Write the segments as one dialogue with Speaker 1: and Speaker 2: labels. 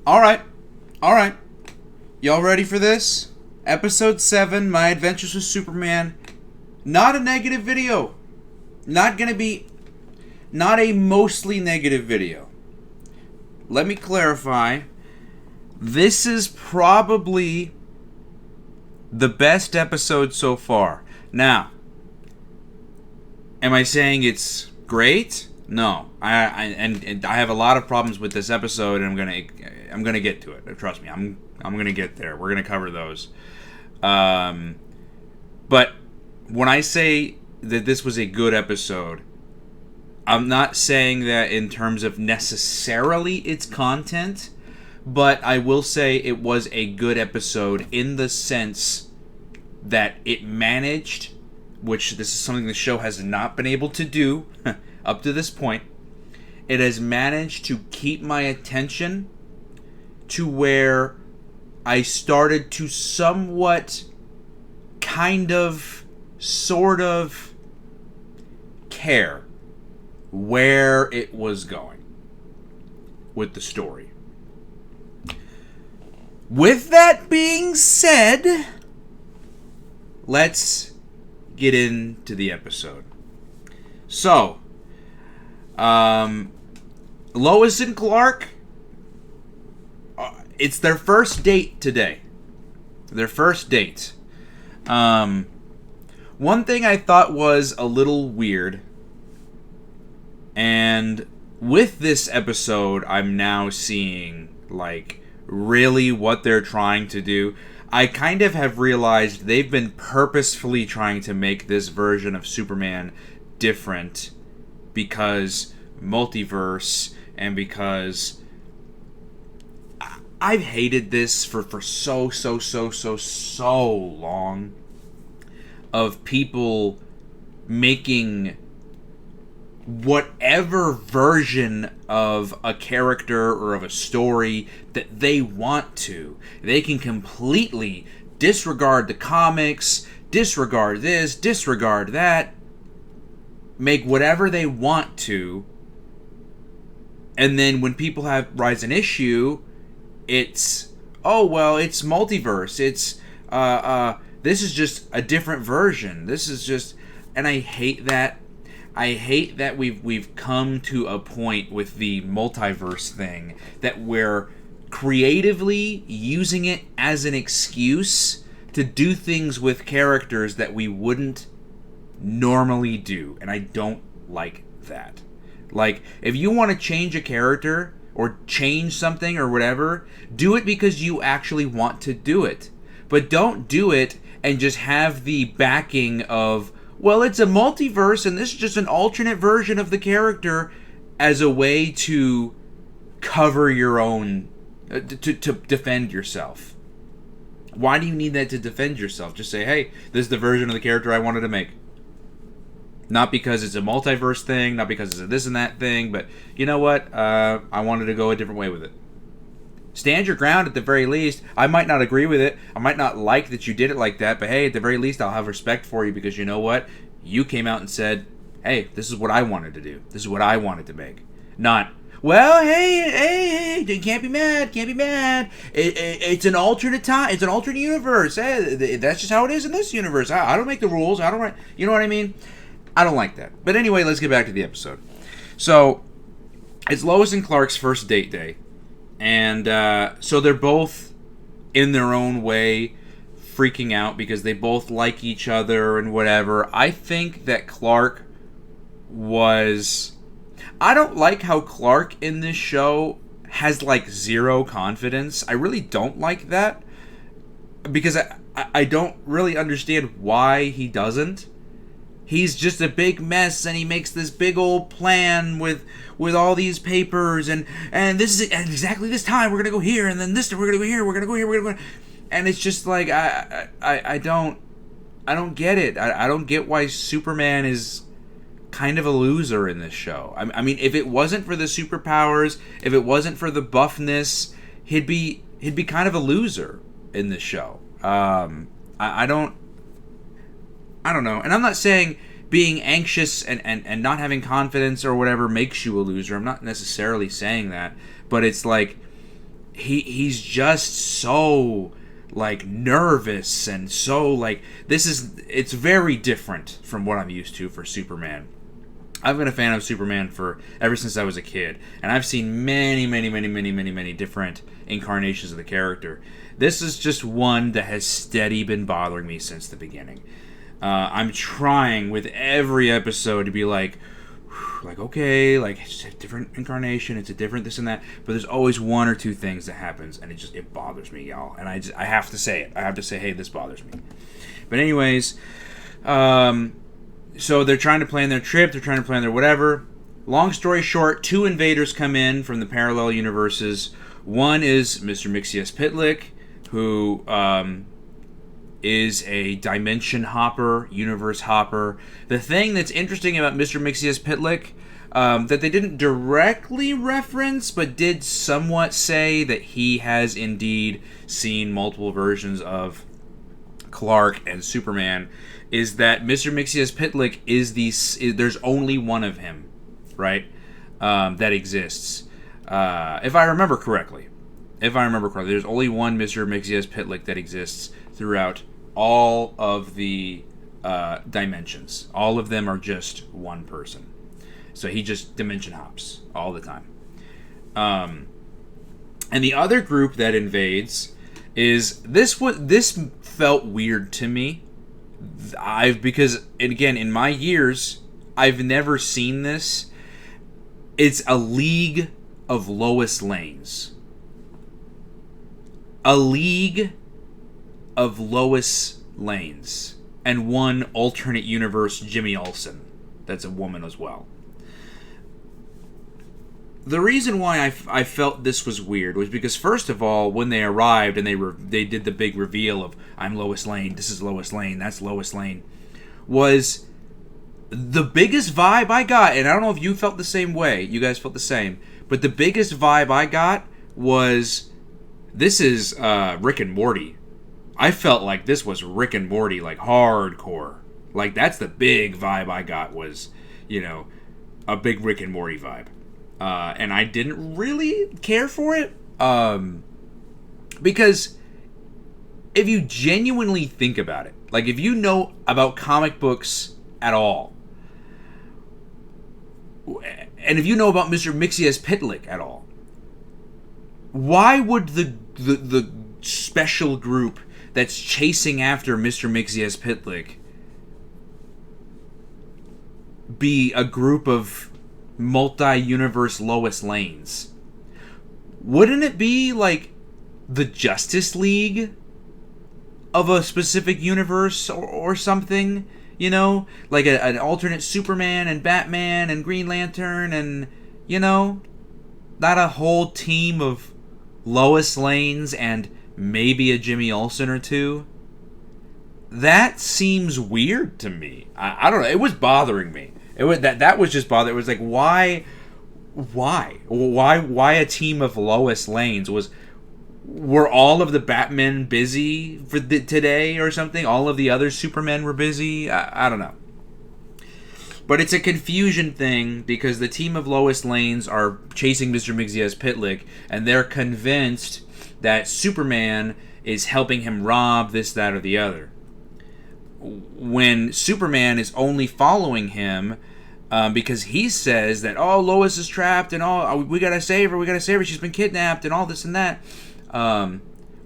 Speaker 1: Alright. Alright. Y'all ready for this? Episode 7, My Adventures with Superman. Not a negative video. Not a mostly negative video. Let me clarify. This is probably the best episode so far. Now, am I saying it's great? No. I have a lot of problems with this episode, and I'm gonna get to it. Trust me, I'm gonna get there. We're gonna cover those. But when I say that this was a good episode, I'm not saying that in terms of necessarily its content, but I will say it was a good episode in the sense that it managed, which this is something the show has not been able to do up to this point, it has managed to keep my attention to where I started to somewhat, kind of, sort of care where it was going with the story. With that being said, let's get into the episode. So, Lois and Clark, it's their first date today. Their first date. One thing I thought was a little weird, and with this episode, I'm now seeing, like, really what they're trying to do. I kind of have realized they've been purposefully trying to make this version of Superman different because Multiverse and because I've hated this for so long of people making whatever version of a character or of a story that they want to. They can completely disregard the comics, disregard this, disregard that, make whatever they want to, and then when people rise an issue, it's, oh, well, it's multiverse, it's, this is just a different version, this is just, and I hate that. I hate that we've come to a point with the multiverse thing that we're creatively using it as an excuse to do things with characters that we wouldn't normally do, and I don't like that. Like, if you want to change a character or change something or whatever, do it because you actually want to do it. But don't do it and just have the backing of, well, it's a multiverse and this is just an alternate version of the character, as a way to cover your own, to defend yourself. Why do you need that to defend yourself? Just say, hey, this is the version of the character I wanted to make. Not because it's a multiverse thing, not because it's a this and that thing, but you know what? I wanted to go a different way with it. Stand your ground at the very least. I might not agree with it. I might not like that you did it like that, but hey, at the very least, I'll have respect for you because you know what? You came out and said, hey, this is what I wanted to do. This is what I wanted to make. Not, well, hey, you can't be mad, It's an alternate time. It's an alternate universe. Hey, that's just how it is in this universe. I don't make the rules. I don't write. You know what I mean? I don't like that. But anyway, let's get back to the episode. So, it's Lois and Clark's first date day. And so they're both, in their own way, freaking out because they both like each other and whatever. I think that Clark was... I don't like how Clark in this show has, like, zero confidence. I really don't like that. Because I don't really understand why he doesn't. He's just a big mess, and he makes this big old plan with all these papers, and this is at exactly this time we're gonna go here, and then this time we're gonna go here, we're gonna go, and it's just like I don't get it. I don't get why Superman is kind of a loser in this show. I mean, if it wasn't for the superpowers, if it wasn't for the buffness, he'd be kind of a loser in this show. I don't know. And I'm not saying being anxious and not having confidence or whatever makes you a loser. I'm not necessarily saying that. But it's like, he's just so like nervous and so like it's very different from what I'm used to for Superman. I've been a fan of Superman for ever since I was a kid, and I've seen many different incarnations of the character. This is just one that has steady been bothering me since the beginning. I'm trying with every episode to be like, okay, like it's a different incarnation, it's a different this and that, but there's always one or two things that happens, and it bothers me, y'all. And I have to say it. I have to say, hey, this bothers me. But anyways, so they're trying to plan their trip, they're trying to plan their whatever. Long story short, two invaders come in from the parallel universes. One is Mr. Mxyzptlk, who is a dimension hopper, universe hopper. The thing that's interesting about Mr. Mxyzptlk, that they didn't directly reference, but did somewhat say that he has indeed seen multiple versions of Clark and Superman, is that Mr. Mxyzptlk there's only one of him, right? That exists. If I remember correctly, there's only one Mr. Mxyzptlk that exists throughout all of the dimensions. All of them are just one person. So he just dimension hops all the time. And the other group that invades is this felt weird to me. Because again, in my years, I've never seen this. It's a league of Lois Lanes. A league of Lois Lanes. And one alternate universe Jimmy Olsen. That's a woman as well. The reason why I felt this was weird was because, first of all, when they arrived and they did the big reveal of, I'm Lois Lane, this is Lois Lane, that's Lois Lane, was the biggest vibe I got, and I don't know if you felt the same way, you guys felt the same, but the biggest vibe I got was, this is Rick and Morty. I felt like this was Rick and Morty, like hardcore. Like, that's the big vibe I got was, a big Rick and Morty vibe. And I didn't really care for it. Because if you genuinely think about it, like if you know about comic books at all, and if you know about Mr. Mxyzptlk at all, why would the special group that's chasing after Mr. Mxyzptlk be a group of multi-universe Lois Lanes? Wouldn't it be like the Justice League of a specific universe or something? Like an alternate Superman and Batman and Green Lantern and, not a whole team of Lois Lanes and maybe a Jimmy Olsen or two? That seems weird to me. I don't know. It was bothering me. It was that was just bothering. It was like, why a team of Lois Lanes? Were all of the Batmen busy for today or something? All of the other Supermen were busy? I don't know. But it's a confusion thing because the team of Lois Lanes are chasing Mr. Mxyzptlk, and they're convinced that Superman is helping him rob this, that, or the other. When Superman is only following him because he says that, Lois is trapped and we gotta save her, she's been kidnapped and all this and that.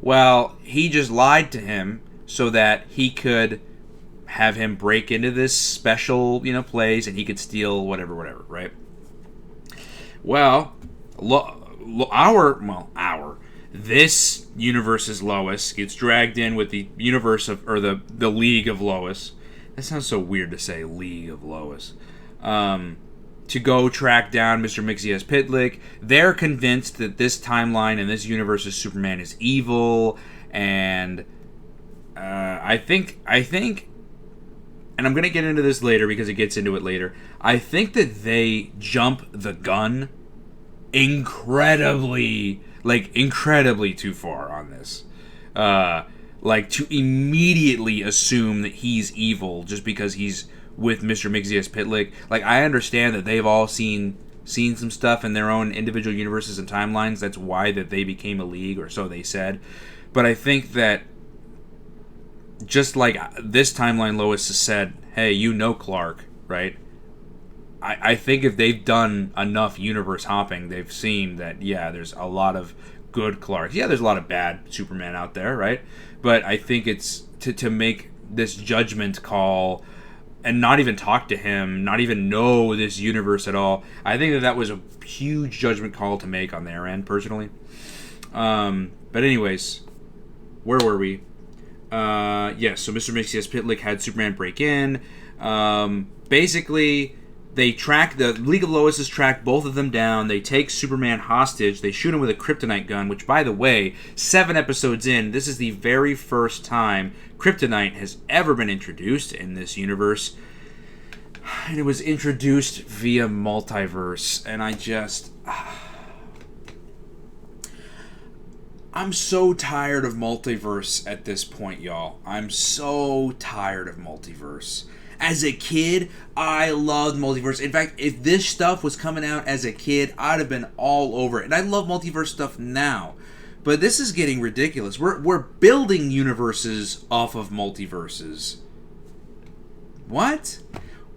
Speaker 1: Well, he just lied to him so that he could have him break into this special, place and he could steal whatever, right? Well, this universe's Lois gets dragged in with the universe of, or the League of Lois. That sounds so weird to say, League of Lois. To go track down Mr. Mxyzptlk. They're convinced that this timeline and this universe's Superman is evil, and I think, and I'm gonna get into this later because it gets into it later. I think that they jump the gun incredibly too far on this. To immediately assume that he's evil just because he's with Mr. Mxyzptlk. Like, I understand that they've all seen seen some stuff in their own individual universes and timelines. That's why that they became a league, or so they said. But I think that just like this timeline, Lois has said, hey, you know Clark, right? I think if they've done enough universe hopping, they've seen that, yeah, there's a lot of good Clarks. Yeah, there's a lot of bad Superman out there, right? But I think it's to make this judgment call and not even talk to him, not even know this universe at all. I think that was a huge judgment call to make on their end, personally. But anyways, where were we? Yes, so Mr. Mxyzptlk had Superman break in. Basically, the League of Lois track both of them down. They take Superman hostage. They shoot him with a Kryptonite gun, which, by the way, 7 episodes in, this is the very first time Kryptonite has ever been introduced in this universe. And it was introduced via Multiverse. And I just... I'm so tired of Multiverse at this point, y'all. I'm so tired of Multiverse. As a kid, I loved Multiverse. In fact, if this stuff was coming out as a kid, I'd have been all over it. And I love Multiverse stuff now. But this is getting ridiculous. We're building universes off of multiverses. What?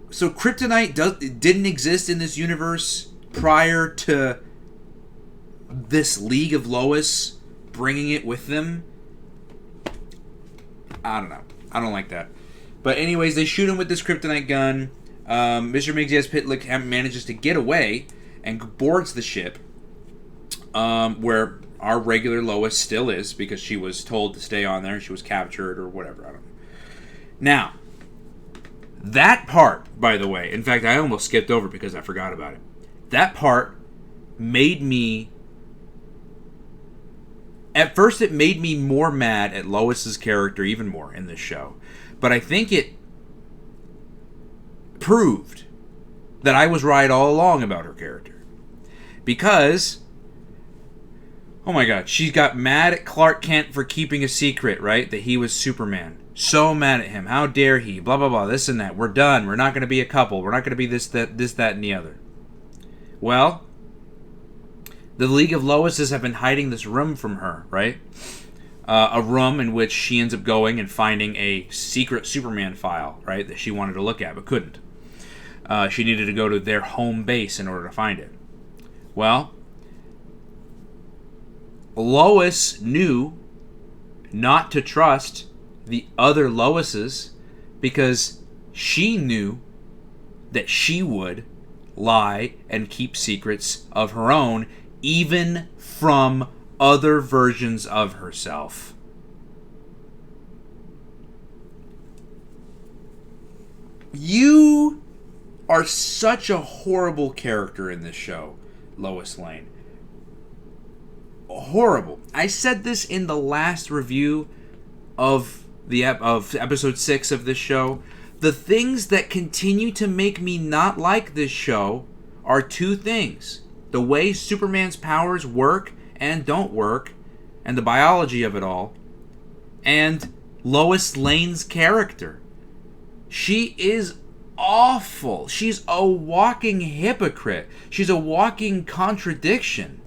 Speaker 1: So Kryptonite didn't exist in this universe prior to this League of Lois bringing it with them? I don't know. I don't like that. But anyways, they shoot him with this Kryptonite gun. Mr. Mxyzptlk manages to get away and boards the ship, where our regular Lois still is, because she was told to stay on there. She was captured or whatever. I don't know. Now, that part, by the way, in fact, I almost skipped over because I forgot about it. That part made me... At first, it made me more mad at Lois's character, even more, in this show. But I think it proved that I was right all along about her character. Because, oh my god, she got mad at Clark Kent for keeping a secret, right? That he was Superman. So mad at him. How dare he? Blah, blah, blah, this and that. We're done. We're not going to be a couple. We're not going to be this, that, and the other. Well, the League of Loises have been hiding this room from her, right? A room in which she ends up going and finding a secret Superman file, right, that she wanted to look at but couldn't. She needed to go to their home base in order to find it. Well, Lois knew not to trust the other Loises because she knew that she would lie and keep secrets of her own, even from other versions of herself. You are such a horrible character in this show, Lois Lane. Horrible. I said this in the last review of episode 6 of this show. The things that continue to make me not like this show are 2 things: the way Superman's powers work and don't work, and the biology of it all, and Lois Lane's character. She is awful. She's a walking hypocrite. She's a walking contradiction.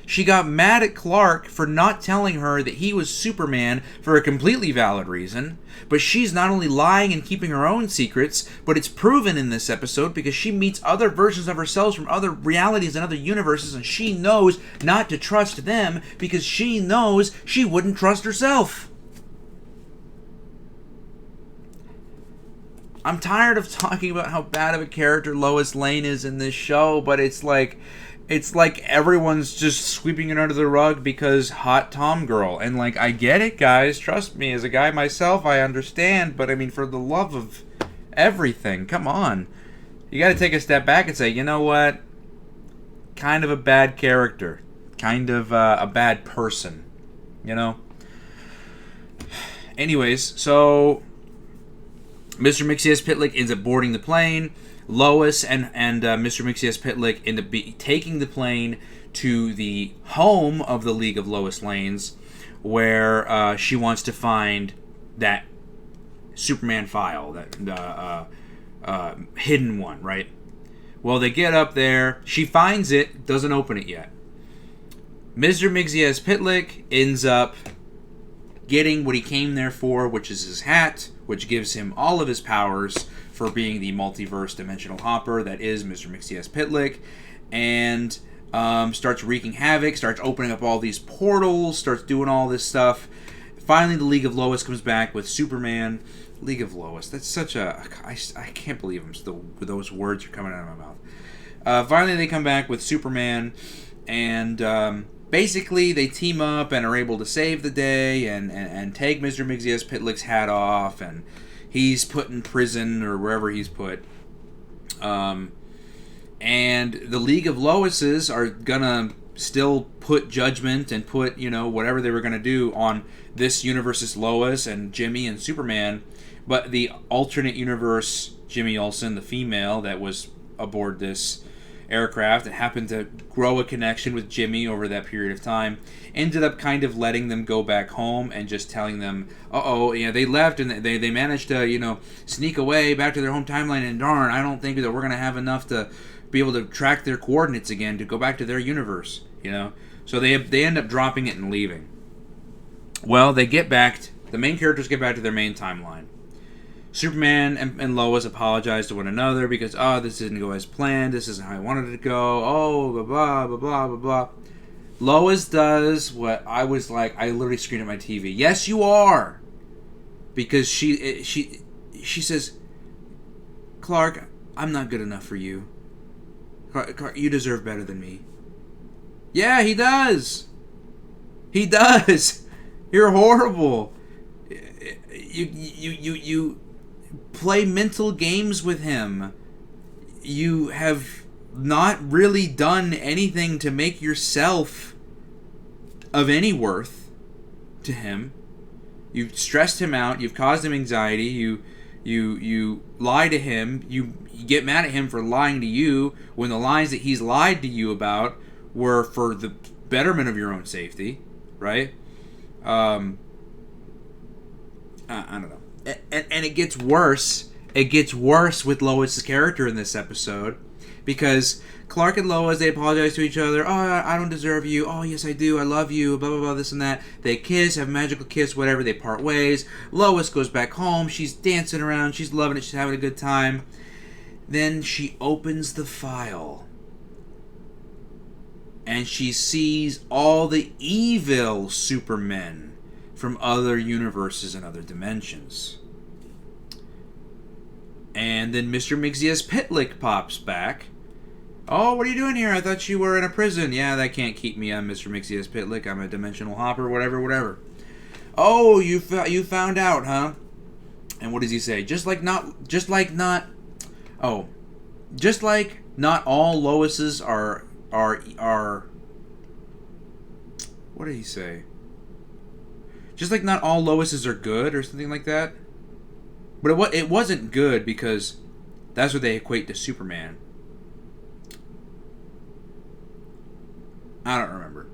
Speaker 1: She got mad at Clark for not telling her that he was Superman for a completely valid reason, but she's not only lying and keeping her own secrets, but it's proven in this episode because she meets other versions of herself from other realities and other universes, and she knows not to trust them because she knows she wouldn't trust herself. I'm tired of talking about how bad of a character Lois Lane is in this show, but it's like everyone's just sweeping it under the rug because hot Tom girl. And like, I get it, guys. Trust me, as a guy myself, I understand. But I mean, for the love of everything, come on. You got to take a step back and say, you know what? Kind of a bad character. Kind of a bad person. You know? Anyways, so Mr. Mxyzptlk ends up boarding the plane. Lois and Mr. Mxyzptlk end up taking the plane to the home of the League of Lois Lanes, where she wants to find that Superman file, that hidden one, right? Well, they get up there. She finds it, doesn't open it yet. Mr. Mxyzptlk ends up getting what he came there for, which is his hat, which gives him all of his powers for being the multiverse dimensional hopper that is Mr. Mxyzptlk, and starts wreaking havoc, starts opening up all these portals, starts doing all this stuff. Finally, the League of Lois comes back with Superman. League of Lois, that's such a... I can't believe those words are coming out of my mouth. Finally, they come back with Superman, and basically they team up and are able to save the day and take Mr. Mxyzptlk's hat off, and he's put in prison or wherever he's put. And the League of Loises are gonna still put judgment and put, whatever they were gonna do on this universe's Lois and Jimmy and Superman, but the alternate universe Jimmy Olsen, the female that was aboard this aircraft and happened to grow a connection with Jimmy over that period of time, ended up kind of letting them go back home and just telling them, they left and they managed to, sneak away back to their home timeline, and darn, I don't think that we're going to have enough to be able to track their coordinates again to go back to their universe, So they end up dropping it and leaving. Well, the main characters get back to their main timeline. Superman and Lois apologize to one another because, this didn't go as planned, this isn't how I wanted it to go, blah, blah, blah, blah, blah, blah. Lois does what I was like, I literally screamed at my TV. Yes, you are! Because she says, Clark, I'm not good enough for you. Clark, you deserve better than me. Yeah, he does! He does! You're horrible! You play mental games with him. You have not really done anything to make yourself of any worth to him. You've stressed him out. You've caused him anxiety. You lie to him. You get mad at him for lying to you when the lies that he's lied to you about were for the betterment of your own safety, right? I don't know. And it gets worse. It gets worse with Lois' character in this episode, because Clark and Lois, they apologize to each other. Oh, I don't deserve you. Oh, yes, I do. I love you. Blah, blah, blah, this and that. They kiss, have a magical kiss, whatever. They part ways. Lois goes back home. She's dancing around. She's loving it. She's having a good time. Then she opens the file, and she sees all the evil Supermen from other universes and other dimensions. And then Mr. Mxyzptlk pops back. Oh, what are you doing here? I thought you were in a prison. Yeah, that can't keep me. I'm Mr. Mxyzptlk. I'm a dimensional hopper, whatever. Oh, you found out, huh? And what does he say? Just like not all Loises are what did he say? Just like not all Loises are good, or something like that. But it wasn't good, because that's what they equate to Superman. I don't remember.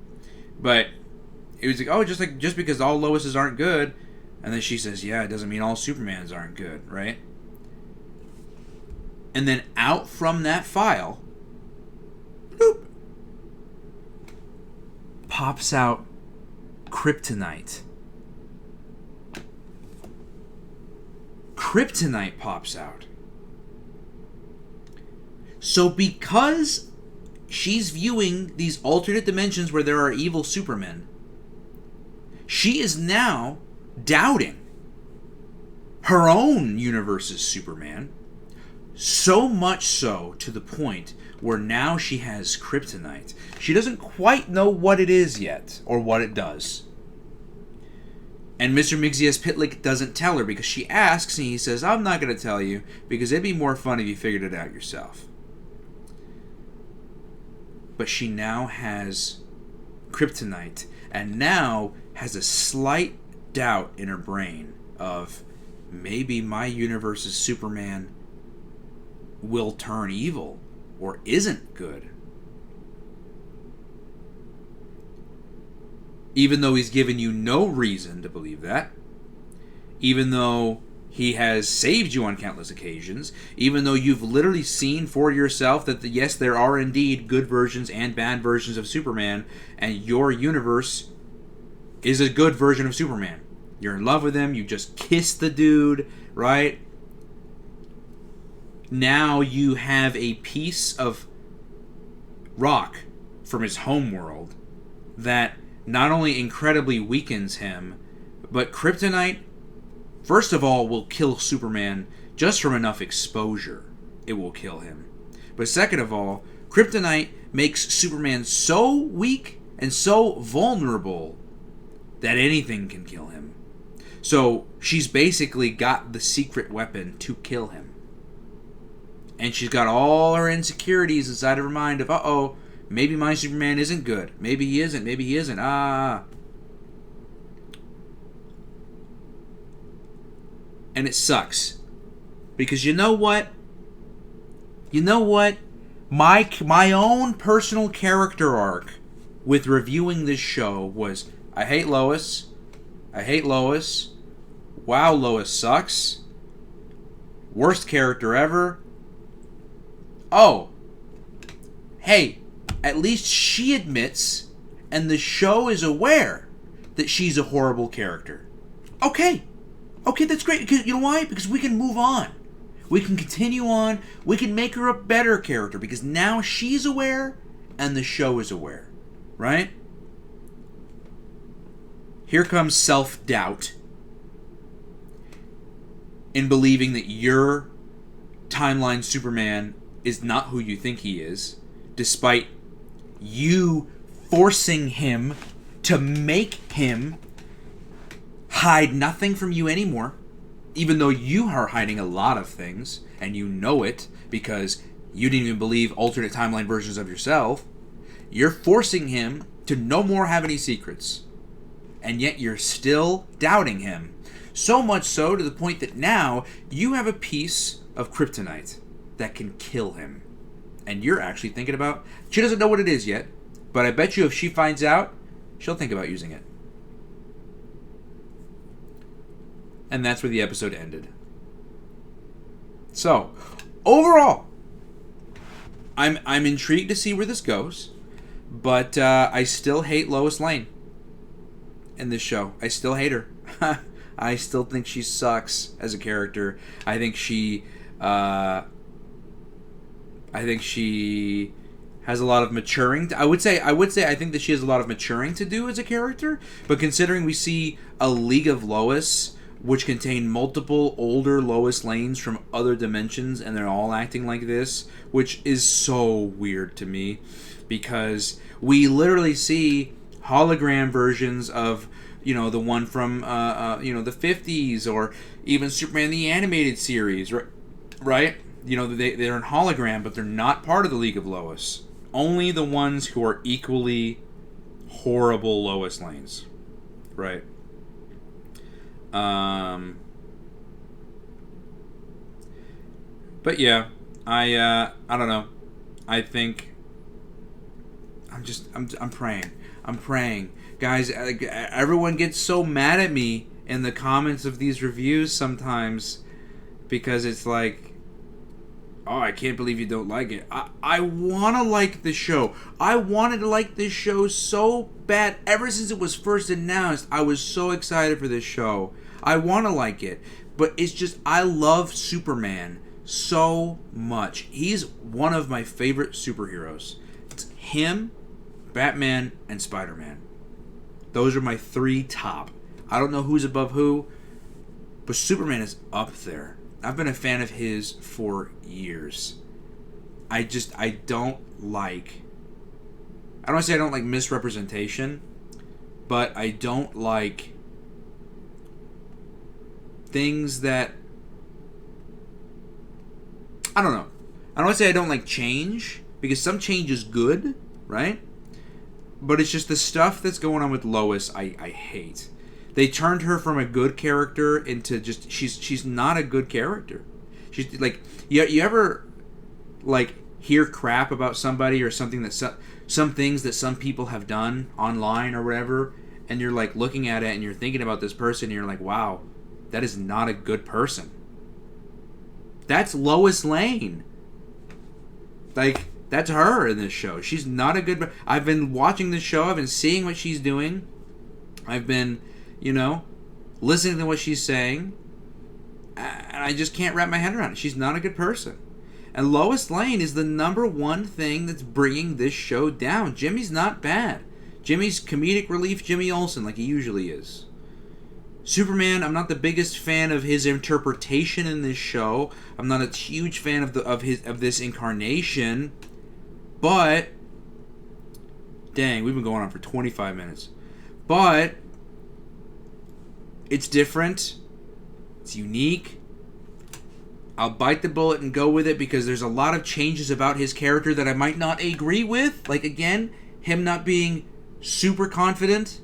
Speaker 1: But it was like, just because all Loises aren't good, and then she says, yeah, it doesn't mean all Supermans aren't good, right? And then out from that file, bloop, pops out Kryptonite. Kryptonite pops out. So because she's viewing these alternate dimensions where there are evil Supermen, she is now doubting her own universe's Superman, so much so to the point where now she has Kryptonite. She doesn't quite know what it is yet, or what it does. And Mr. Mxyzptlk doesn't tell her, because she asks, and he says, I'm not going to tell you, because it'd be more fun if you figured it out yourself. But she now has Kryptonite, and now has a slight doubt in her brain of, maybe my universe's Superman will turn evil, or isn't good. Even though he's given you no reason to believe that. Even though He has saved you on countless occasions, even though you've literally seen for yourself that, yes, there are indeed good versions and bad versions of Superman, and your universe is a good version of Superman. You're in love with him, you just kissed the dude, right? Now you have a piece of rock from his homeworld that not only incredibly weakens him, but Kryptonite, first of all, will kill Superman just from enough exposure. It will kill him. But second of all, Kryptonite makes Superman so weak and so vulnerable that anything can kill him. So she's basically got the secret weapon to kill him. And she's got all her insecurities inside of her mind of, uh-oh, maybe my Superman isn't good. Maybe he isn't. Maybe he isn't. And it sucks. Because you know what? You know what? My own personal character arc with reviewing this show was, I hate Lois. I hate Lois. Wow, Lois sucks. Worst character ever. Oh. Hey, at least she admits, and the show is aware, that she's a horrible character. Okay. Okay, that's great. Because, you know why? Because we can move on. We can continue on. We can make her a better character. Because now she's aware, and the show is aware. Right? Here comes self-doubt in believing that your timeline Superman is not who you think he is, despite you forcing him to make him hide nothing from you anymore, even though you are hiding a lot of things, and you know it because you didn't even believe alternate timeline versions of yourself. You're forcing him to no more have any secrets, and yet you're still doubting him. So much so to the point that now you have a piece of Kryptonite that can kill him. And you're actually thinking about... She doesn't know what it is yet, but I bet you if she finds out, she'll think about using it. And that's where the episode ended. So, overall, I'm intrigued to see where this goes, but I still hate Lois Lane in this show. I still hate her. I still think she sucks as a character. I think she has a lot of maturing. I would say I think that she has a lot of maturing to do as a character. But considering we see a League of Lois, which contain multiple older Lois Lanes from other dimensions, and they're all acting like this, which is so weird to me, because we literally see hologram versions of, you know, the one from the 50s, or even Superman the Animated Series, right? You know, they're in hologram, but they're not part of the League of Lois. Only the ones who are equally horrible Lois Lanes, right? But yeah, I don't know. I think I'm praying. Guys, everyone gets so mad at me in the comments of these reviews sometimes because it's like, oh, I can't believe you don't like it. I want to like the show. I wanted to like this show so bad. Ever since it was first announced, I was so excited for this show. I want to like it. But it's just, I love Superman so much. He's one of my favorite superheroes. It's him, Batman, and Spider-Man. Those are my three top. I don't know who's above who, but Superman is up there. I've been a fan of his for years. I don't like... I don't want to say I don't like misrepresentation, but I don't like things that... I don't know. I don't want to say I don't like change, because some change is good, right? But it's just the stuff that's going on with Lois I hate. They turned her from a good character into just... She's not a good character. She's like... You ever like hear crap about somebody or something that... Some things that some people have done online or whatever, and you're like looking at it and you're thinking about this person and you're like, wow, That is not a good person. That's Lois Lane. Like, that's her in this show. She's not a good... I've been watching this show. I've been seeing what she's doing. I've been, listening to what she's saying. And I just can't wrap my head around it. She's not a good person. And Lois Lane is the number one thing that's bringing this show down. Jimmy's not bad. Jimmy's comedic relief Jimmy Olsen, like he usually is. Superman, I'm not the biggest fan of his interpretation in this show. I'm not a huge fan of this incarnation. But dang, we've been going on for 25 minutes. But it's different. It's unique. I'll bite the bullet and go with it because there's a lot of changes about his character that I might not agree with. Like, again, him not being super confident.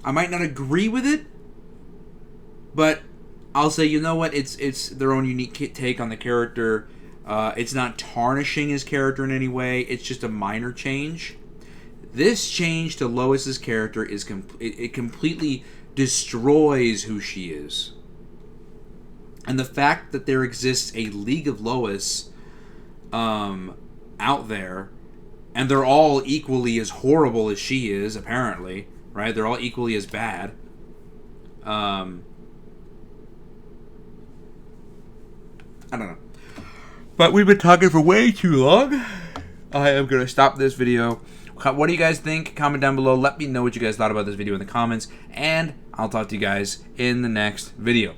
Speaker 1: I might not agree with it, but I'll say, you know what? It's their own unique take on the character. It's not tarnishing his character in any way. It's just a minor change. This change to Lois's character is it completely destroys who she is. And the fact that there exists a League of Lois out there, and they're all equally as horrible as she is, apparently, right? They're all equally as bad. I don't know. But we've been talking for way too long. I am going to stop this video. What do you guys think? Comment down below. Let me know what you guys thought about this video in the comments. And I'll talk to you guys in the next video.